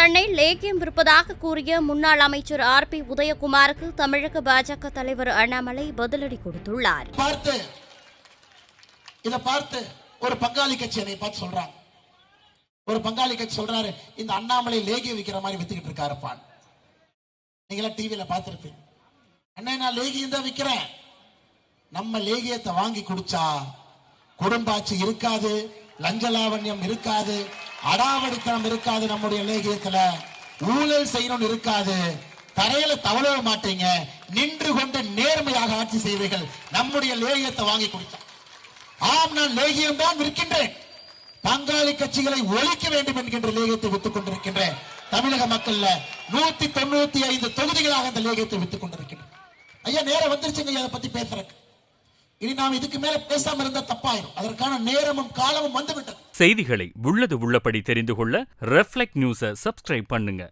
தன்னை லேகியம் விற்பதாக கூறிய முன்னாள் அமைச்சர் RP உதயகுமாருக்கு தமிழக பாஜக தலைவர் அண்ணாமலை பதிலடி கொடுத்துள்ளார். பார்த்து ஒரு பங்காளி கட்சி என்னை பார்த்து சொல்றாங்க, ஒரு பங்காளி கட்சி சொல்றாரு, இந்த அண்ணாமலை லேகியம் விற்கிற மாதிரி வித்துக்கிட்டு இருக்காருப்பான். நீங்களா டிவியில பார்த்திருப்பீங்க. அண்ணே, நான் லேகியம் தான் விற்கிறேன். நம்ம லேகியத்தை வாங்கி குடிச்சா குடும்பாட்சி இருக்காது, லஞ்சலாவண்யம் இருக்காது, அடாவடித்தனம் இருக்காது, நம்முடைய லேகியத்துல ஊழல் செய்யணும் இருக்காது, தரையில தவழ மாட்டீங்க, நின்று கொண்டு நேர்மையாக ஆட்சி செய்வீர்கள் நம்முடைய லேகியத்தை வாங்கி குடித்தா. ஆம், நான் லேகியம் தான் விற்கின்றேன். பங்காளி கட்சிகளை ஒழிக்க வேண்டும் என்கின்ற லேகியத்தை வித்துக் கொண்டிருக்கின்றேன். தமிழக மக்கள்ல 195 தொகுதிகளாக அந்த லேகியத்தை வித்துக் கொண்டிருக்கின்றேன். ஐயா, நேரம் வந்துருச்சுங்க அதை பத்தி பேசுறதுக்கு. இனி நாம் இதுக்கு மேல பேசாம இருந்தா தப்பாயிரும். அதற்கான நேரமும் காலமும் வந்துவிட்டது. செய்திகளை உள்ளது உள்ளபடி தெரிந்து கொள்ள ரெஃப்ளெக்ட் நியூஸை சப்ஸ்கிரைப் பண்ணுங்க.